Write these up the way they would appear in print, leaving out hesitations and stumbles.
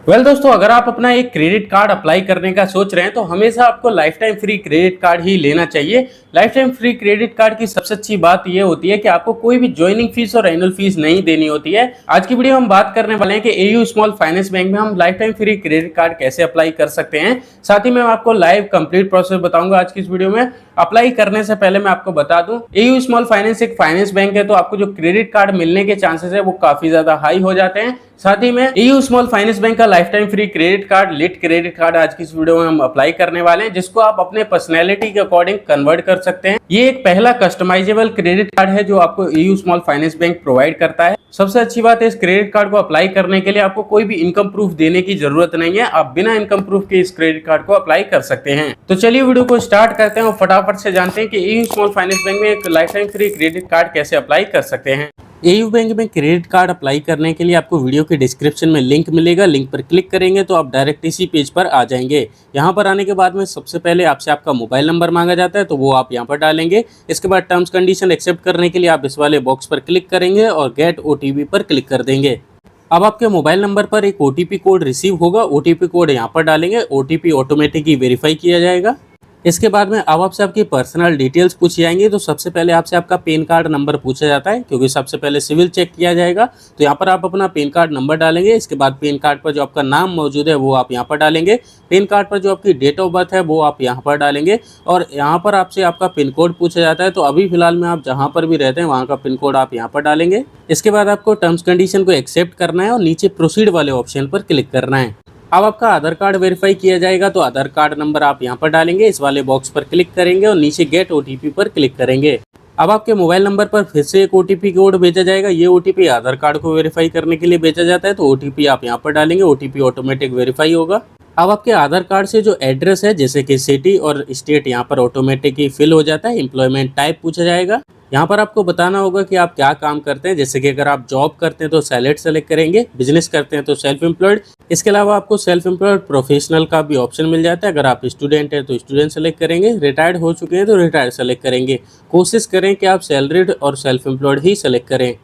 दोस्तों, अगर आप अपना एक क्रेडिट कार्ड अप्लाई करने का सोच रहे हैं तो हमेशा आपको lifetime free credit card ही लेना चाहिए। Lifetime free credit card की सबसे अच्छी बात यह होती है कि आपको कोई भी ज्वाइनिंग फीस और एनुअल फीस नहीं देनी होती है। आज की वीडियो हम बात करने वाले हैं कि एयू स्मॉल फाइनेंस बैंक में हम life time free credit card कैसे अप्लाई कर सकते हैं। साथ ही मैं आपको लाइव कंप्लीट प्रोसेस बताऊंगा आज की इस वीडियो में। अप्लाई करने से पहले मैं आपको बता दूं, एयू स्मॉल फाइनेंस एक फाइनेंस बैंक है, तो आपको जो क्रेडिट कार्ड मिलने के चांसेस है वो काफी ज्यादा हाई हो जाते हैं। साथ ही में एयू स्मॉल फाइनेंस बैंक का lifetime free credit card, LIT credit card आज की इस वीडियो में हम अप्लाई करने वाले हैं, जिसको आप अपने पर्सनैलिटी के अकॉर्डिंग कन्वर्ट कर सकते हैं। ये एक पहला कस्टमाइजेबल क्रेडिट कार्ड है जो आपको AU small finance bank provide करता है। सबसे अच्छी बात है, इस क्रेडिट कार्ड को अप्लाई करने के लिए आपको कोई भी इनकम प्रूफ देने की जरूरत नहीं है। आप बिना इनकम प्रूफ के इस क्रेडिट कार्ड को अप्लाई कर सकते हैं। तो चलिए वीडियो को स्टार्ट करते हैं और फटाफट से जानते हैं कि एयू स्मॉल फाइनेंस बैंक में एक life time free credit card कैसे अप्लाई कर सकते हैं। एयू बैंक में क्रेडिट कार्ड अप्लाई करने के लिए आपको वीडियो के डिस्क्रिप्शन में लिंक मिलेगा। लिंक पर क्लिक करेंगे तो आप डायरेक्ट इसी पेज पर आ जाएंगे। यहाँ पर आने के बाद में सबसे पहले आपसे आपका मोबाइल नंबर मांगा जाता है, तो वो आप यहाँ पर डालेंगे। इसके बाद टर्म्स कंडीशन एक्सेप्ट करने के लिए आप इस वाले बॉक्स पर क्लिक करेंगे और गेट ओटीपी पर क्लिक कर देंगे। अब आपके मोबाइल नंबर पर एक ओटीपी कोड रिसीव होगा। ओटीपी कोड यहाँ पर डालेंगे। ओटीपी ऑटोमेटिकली वेरीफाई किया जाएगा। इसके बाद में अब आपसे आपकी पर्सनल डिटेल्स पूछी जाएंगी। तो सबसे पहले आपसे आपका पैन कार्ड नंबर पूछा जाता है, क्योंकि सबसे पहले सिविल चेक किया जाएगा। तो यहाँ पर आप अपना पैन कार्ड नंबर डालेंगे। इसके बाद पैन कार्ड पर जो आपका नाम मौजूद है वो आप यहाँ पर डालेंगे। पैन कार्ड पर जो आपकी डेट ऑफ बर्थ है वो आप यहाँ पर डालेंगे। और यहाँ पर आपसे आपका पिन कोड पूछा जाता है। तो अभी फिलहाल में आप जहाँ पर भी रहते हैं वहाँ का पिन कोड आप यहाँ पर डालेंगे। इसके बाद आपको टर्म्स कंडीशन को एक्सेप्ट करना है और नीचे प्रोसीड वाले ऑप्शन पर क्लिक करना है। अब आपका आधार कार्ड वेरीफाई किया जाएगा, तो आधार कार्ड नंबर आप यहाँ पर डालेंगे। इस वाले बॉक्स पर क्लिक करेंगे और नीचे गेट ओटीपी पर क्लिक करेंगे। अब आपके मोबाइल नंबर पर फिर से एक ओटीपी कोड भेजा जाएगा। ये ओटीपी आधार कार्ड को वेरीफाई करने के लिए भेजा जाता है, तो ओटीपी आप यहाँ पर डालेंगे। ओटीपी ऑटोमेटिक वेरीफाई होगा। अब आपके आधार कार्ड से जो एड्रेस है, जैसे कि सिटी और स्टेट, यहाँ पर ऑटोमेटिकली फिल हो जाता है। एम्प्लॉयमेंट टाइप पूछा जाएगा। यहाँ पर आपको बताना होगा कि आप क्या काम करते हैं। जैसे कि अगर आप जॉब करते हैं तो सैलरी सेलेक्ट करेंगे, बिजनेस करते हैं तो सेल्फ एम्प्लॉयड। इसके अलावा आपको सेल्फ एम्प्लॉयड प्रोफेशनल का भी ऑप्शन मिल जाता है। अगर आप स्टूडेंट हैं तो स्टूडेंट सेलेक्ट करेंगे, रिटायर्ड हो चुके हैं तो रिटायर्ड सेलेक्ट करेंगे। कोशिश करें कि आप सैलरीड और सेल्फ एम्प्लॉयड ही सेलेक्ट करें।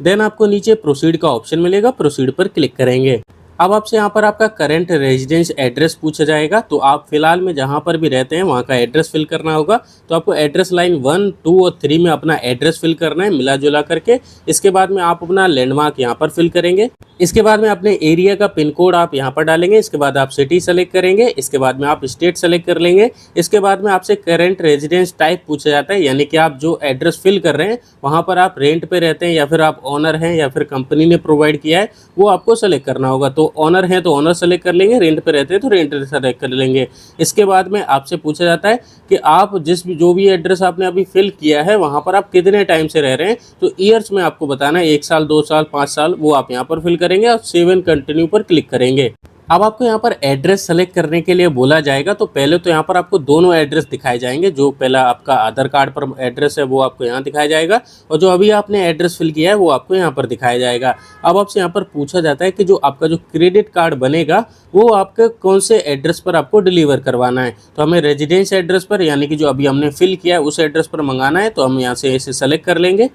देन आपको नीचे प्रोसीड का ऑप्शन मिलेगा, प्रोसीड पर क्लिक करेंगे। अब आपसे यहाँ पर आपका करंट रेजिडेंस एड्रेस पूछा जाएगा। तो आप फिलहाल में जहाँ पर भी रहते हैं वहाँ का एड्रेस फिल करना होगा। तो आपको एड्रेस लाइन 1, 2 और 3 में अपना एड्रेस फिल करना है, मिला जुला करके। इसके बाद में आप अपना लैंडमार्क यहाँ पर फिल करेंगे। इसके बाद में अपने एरिया का पिन कोड आप यहाँ पर डालेंगे। इसके बाद आप सिटी सेलेक्ट करेंगे। इसके बाद में आप स्टेट सेलेक्ट कर लेंगे। इसके बाद में आपसे करंट रेजिडेंस टाइप पूछा जाता है, यानी कि आप जो एड्रेस फिल कर रहे हैं वहाँ पर आप रेंट पे रहते हैं या फिर आप ओनर हैं या फिर कंपनी ने प्रोवाइड किया है, वो आपको सेलेक्ट करना होगा। तो ओनर हैं तो ओनर सेलेक्ट कर लेंगे, रेंट पे रहते हैं तो रेंट सेलेक्ट कर लेंगे। इसके बाद में आपसे पूछा जाता है कि आप जो भी एड्रेस आपने अभी फिल किया है वहाँ पर आप कितने टाइम से रह रहे हैं। तो ईयर्स में आपको बताना है, 1 साल, 2 साल, 5 साल, वो आप यहाँ पर फिल करेंगे और सेव एंड कंटिन्यू पर क्लिक करेंगे। अब आपको यहाँ पर एड्रेस सेलेक्ट करने के लिए बोला जाएगा। तो पहले तो यहाँ पर आपको दोनों एड्रेस दिखाए जाएंगे। जो पहला आपका आधार कार्ड पर एड्रेस है वो आपको यहाँ दिखाया जाएगा, और जो अभी आपने एड्रेस फिल किया है वो आपको यहाँ पर दिखाया जाएगा। अब आपसे यहाँ पर पूछा जाता है कि जो आपका जो क्रेडिट कार्ड बनेगा वो आपके कौन से एड्रेस पर आपको डिलीवर करवाना है। तो हमें रेजिडेंस एड्रेस पर, यानी कि जो अभी हमने फिल किया है उस एड्रेस पर मंगाना है। तो हम यहाँ से इसे सेलेक्ट कर लेंगे।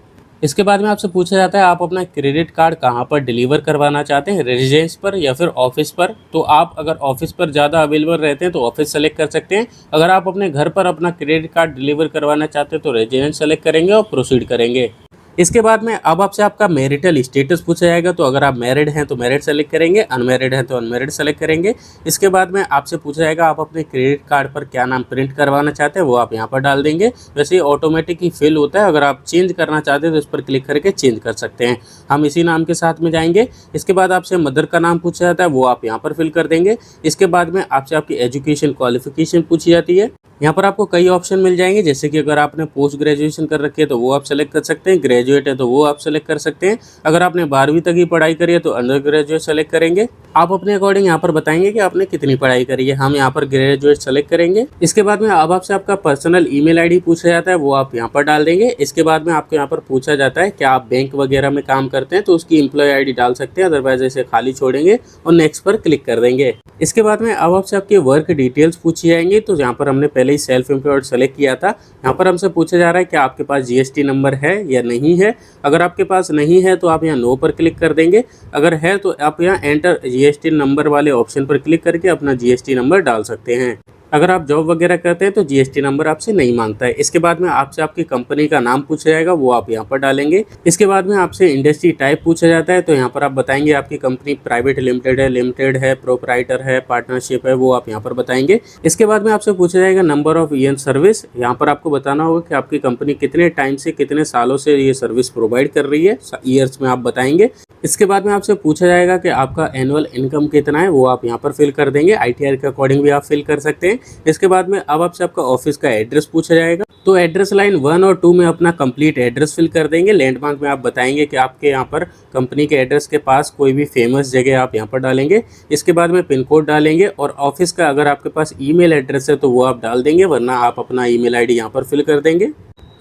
इसके बाद में आपसे पूछा जाता है आप अपना क्रेडिट कार्ड कहाँ पर डिलीवर करवाना चाहते हैं, रेजिडेंस पर या फिर ऑफिस पर। तो आप अगर ऑफिस पर ज़्यादा अवेलेबल रहते हैं तो ऑफिस सेलेक्ट कर सकते हैं। अगर आप अपने घर पर अपना क्रेडिट कार्ड डिलीवर करवाना चाहते हैं तो रेजिडेंस सेलेक्ट करेंगे और प्रोसीड करेंगे। इसके बाद में अब आपसे आपका मैरिटल स्टेटस पूछा जाएगा। तो अगर आप मैरिड हैं तो मैरिड सेलेक्ट करेंगे, अनमैरिड हैं तो अनमैरिड सेलेक्ट करेंगे। इसके बाद में आपसे पूछा जाएगा आप अपने क्रेडिट कार्ड पर क्या नाम प्रिंट करवाना चाहते हैं, वो आप यहाँ पर डाल देंगे। वैसे ऑटोमेटिक ही फिल होता है, अगर आप चेंज करना चाहते हैं तो इस पर क्लिक करके चेंज कर सकते हैं। हम इसी नाम के साथ में जाएंगे। इसके बाद आपसे मदर का नाम पूछा जाता है, वो आप यहाँ पर फिल कर देंगे। इसके बाद में आपसे आपकी एजुकेशन क्वालिफिकेशन पूछी जाती है। यहाँ पर आपको कई ऑप्शन मिल जाएंगे, जैसे कि अगर आपने पोस्ट ग्रेजुएशन कर रखी है तो वो आप सेलेक्ट कर सकते हैं, ग्रेजुएट है तो वो आप सेलेक्ट कर सकते हैं। अगर आपने 12वीं तक की पढ़ाई करी है तो अंडर ग्रेजुएट सेलेक्ट करेंगे। आप अपने अकॉर्डिंग यहाँ पर बताएंगे कि आपने कितनी पढ़ाई करी है। हम यहाँ पर ग्रेजुएट सेलेक्ट करेंगे। इसके बाद में अब आपसे आपका पर्सनल ईमेल आईडी पूछा जाता है, वो आप यहाँ पर डाल देंगे। इसके बाद में आपको यहाँ पर पूछा जाता है कि आप बैंक वगैरह में काम करते हैं तो उसकी एम्प्लॉय आईडी डाल सकते हैं, अदरवाइज इसे खाली छोड़ेंगे और नेक्स्ट पर क्लिक कर देंगे। इसके बाद में अब आपसे आपके वर्क डिटेल्स पूछी जाएंगी। तो यहाँ पर हमने पहले ही सेल्फ एम्प्लॉयड सेलेक्ट किया था। यहाँ पर हमसे पूछा जा रहा है कि आपके पास जीएसटी नंबर है या नहीं है। अगर आपके पास नहीं है तो आप यहाँ नो पर क्लिक कर देंगे, अगर है तो आप यहाँ एंटर जीएसटी नंबर वाले ऑप्शन पर क्लिक करके अपना जीएसटी नंबर डाल सकते हैं। अगर आप जॉब वगैरह करते हैं तो जीएसटी नंबर आपसे नहीं मांगता है। इसके बाद में आपसे आपकी कंपनी का नाम पूछा जाएगा, वो आप यहाँ पर डालेंगे। इसके बाद में आपसे इंडस्ट्री टाइप पूछा जाता है, तो यहाँ पर आप बताएंगे आपकी कंपनी प्राइवेट लिमिटेड है, प्रोप्राइटर है, पार्टनरशिप है, वो आप यहाँ पर बताएंगे। इसके बाद में आपसे पूछा जाएगा नंबर ऑफ ईयर सर्विस। यहाँ पर आपको बताना होगा कि आपकी कंपनी कितने टाइम से, कितने सालों से ये सर्विस प्रोवाइड कर रही है, ईयर्स में आप बताएंगे। इसके बाद में आपसे पूछा जाएगा कि आपका एनुअल इनकम कितना है, वो आप यहाँ पर फिल कर देंगे। आईटीआर के अकॉर्डिंग भी आप फिल कर सकते हैं। इसके बाद में अब आपसे आपका ऑफिस का एड्रेस पूछा जाएगा, तो एड्रेस लाइन 1 और 2 में अपना कंप्लीट एड्रेस फिल कर देंगे। लैंडमार्क में आप बताएंगे कि आपके यहाँ पर कंपनी के एड्रेस के पास कोई भी फेमस जगह आप यहाँ पर डालेंगे। इसके बाद में पिन कोड डालेंगे और ऑफिस का अगर आपके पास ईमेल एड्रेस है तो वो आप डाल देंगे, वरना आप अपना ईमेल आईडी यहाँ पर फिल कर देंगे।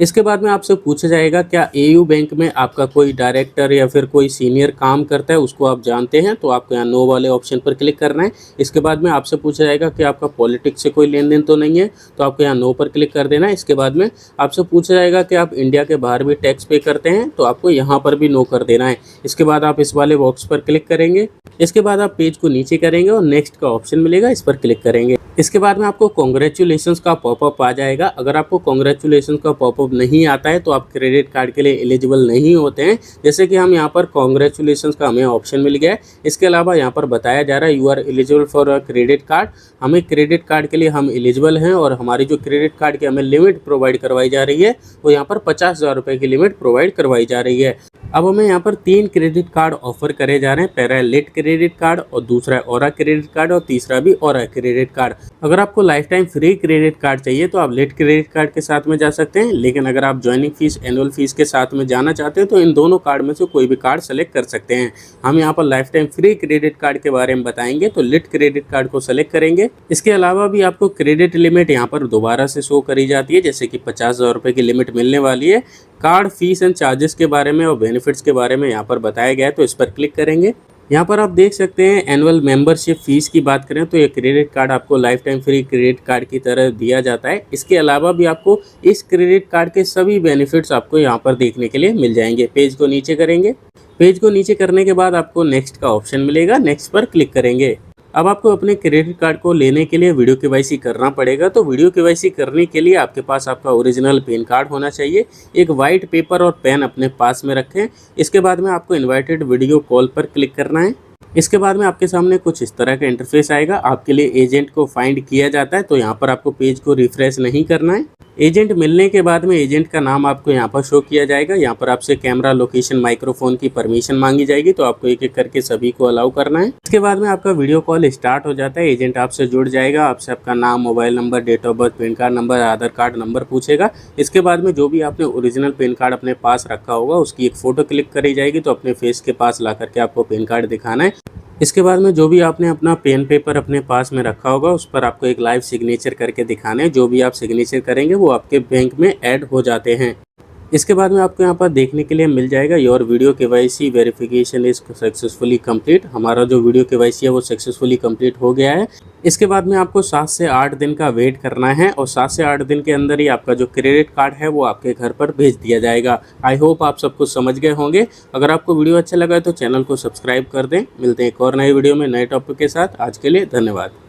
इसके बाद में आपसे पूछा जाएगा क्या एयू बैंक में आपका कोई डायरेक्टर या फिर कोई सीनियर काम करता है, उसको आप जानते हैं, तो आपको यहाँ नो वाले ऑप्शन पर क्लिक करना है। इसके बाद में आपसे पूछा जाएगा कि आपका पॉलिटिक्स से कोई लेन देन तो नहीं है, तो आपको यहाँ नो पर क्लिक कर देना है। इसके बाद में आपसे पूछा जाएगा कि आप इंडिया के बाहर भी टैक्स पे करते हैं, तो आपको यहाँ पर भी नो कर देना है। इसके बाद आप इस वाले बॉक्स पर क्लिक करेंगे। इसके बाद आप पेज को नीचे करेंगे और नेक्स्ट का ऑप्शन मिलेगा, इस पर क्लिक करेंगे। इसके बाद में आपको कॉन्ग्रेचुलेशंस का पॉपअप आ जाएगा। अगर आपको कॉन्ग्रेचुलेशंस का पॉपअप नहीं आता है तो आप क्रेडिट कार्ड के लिए एलिजिबल नहीं होते हैं। जैसे कि हम यहाँ पर कॉन्ग्रेचुलेशंस का हमें ऑप्शन मिल गया है। इसके अलावा यहाँ पर बताया जा रहा है you are eligible for a credit card. हमें क्रेडिट कार्ड के लिए हम एलिजिबल हैं और हमारी जो क्रेडिट कार्ड की हमें लिमिट प्रोवाइड करवाई जा रही है वो यहाँ पर 50,000 रुपये की लिमिट प्रोवाइड करवाई जा रही है। अब हमें यहाँ पर 3 क्रेडिट कार्ड ऑफर करे जा रहे हैं, पहला है लिट क्रेडिट कार्ड और दूसरा है ओरा क्रेडिट कार्ड और तीसरा भी ओरा क्रेडिट कार्ड। अगर आपको lifetime free credit card चाहिए तो आप लिट क्रेडिट कार्ड के साथ में जा सकते हैं, लेकिन अगर आप ज्वाइनिंग फीस, एनुअल फीस के साथ में जाना चाहते हैं तो इन दोनों कार्ड में से कोई भी कार्ड सेलेक्ट कर सकते हैं। हम यहाँ पर life time free credit card के बारे में बताएंगे, तो लिट क्रेडिट कार्ड को सेलेक्ट करेंगे। इसके अलावा भी आपको क्रेडिट लिमिट यहाँ पर दोबारा से शो करी जाती है, जैसे कि 50,000 रुपये की लिमिट मिलने वाली है। कार्ड फीस एंड चार्जेस के बारे में और बेनिफिट्स के बारे में यहाँ पर बताया गया है, तो इस पर क्लिक करेंगे। यहाँ पर आप देख सकते हैं एनुअल मेंबरशिप फीस की बात करें तो ये क्रेडिट कार्ड आपको lifetime free credit card की तरह दिया जाता है। इसके अलावा भी आपको इस क्रेडिट कार्ड के सभी बेनिफिट्स आपको यहाँ पर देखने के लिए मिल जाएंगे। पेज को नीचे करेंगे। पेज को नीचे करने के बाद आपको नेक्स्ट का ऑप्शन मिलेगा, नेक्स्ट पर क्लिक करेंगे। अब आपको अपने क्रेडिट कार्ड को लेने के लिए वीडियो केवाईसी करना पड़ेगा। तो वीडियो केवाईसी करने के लिए आपके पास आपका ओरिजिनल पैन कार्ड होना चाहिए। एक वाइट पेपर और पेन अपने पास में रखें। इसके बाद में आपको इनवाइटेड वीडियो कॉल पर क्लिक करना है। इसके बाद में आपके सामने कुछ इस तरह का इंटरफेस आएगा। आपके लिए एजेंट को फाइंड किया जाता है, तो यहाँ पर आपको पेज को रिफ्रेश नहीं करना है। एजेंट मिलने के बाद में एजेंट का नाम आपको यहाँ पर शो किया जाएगा। यहाँ पर आपसे कैमरा, लोकेशन, माइक्रोफोन की परमिशन मांगी जाएगी, तो आपको एक एक करके सभी को अलाउ करना है। इसके बाद में आपका वीडियो कॉल स्टार्ट हो जाता है। एजेंट आपसे जुड़ जाएगा, आपसे आपका नाम, mobile number, date of birth, PAN card number, Aadhaar card number पूछेगा। इसके बाद में जो भी आपने ओरिजिनल पैन कार्ड अपने पास रखा होगा उसकी एक फ़ोटो क्लिक करी जाएगी, तो अपने फेस के पास ला करके आपको पैन कार्ड दिखाना है। इसके बाद में जो भी आपने अपना पेन पेपर अपने पास में रखा होगा उस पर आपको एक लाइव सिग्नेचर करके दिखाना है। जो भी आप सिग्नेचर करेंगे वो आपके बैंक में ऐड हो जाते हैं। इसके बाद में आपको यहाँ पर देखने के लिए मिल जाएगा your video KYC verification is successfully complete. हमारा जो वीडियो केवाईसी है वो सक्सेसफुली कंप्लीट हो गया है। इसके बाद में आपको 7 से 8 दिन का वेट करना है और 7 से 8 दिन के अंदर ही आपका जो क्रेडिट कार्ड है वो आपके घर पर भेज दिया जाएगा। आई होप आप सब कुछ समझ गए होंगे। अगर आपको वीडियो अच्छा लगा है तो चैनल को सब्सक्राइब कर दें। मिलते हैं एक और नए वीडियो में नए टॉपिक के साथ। आज के लिए धन्यवाद।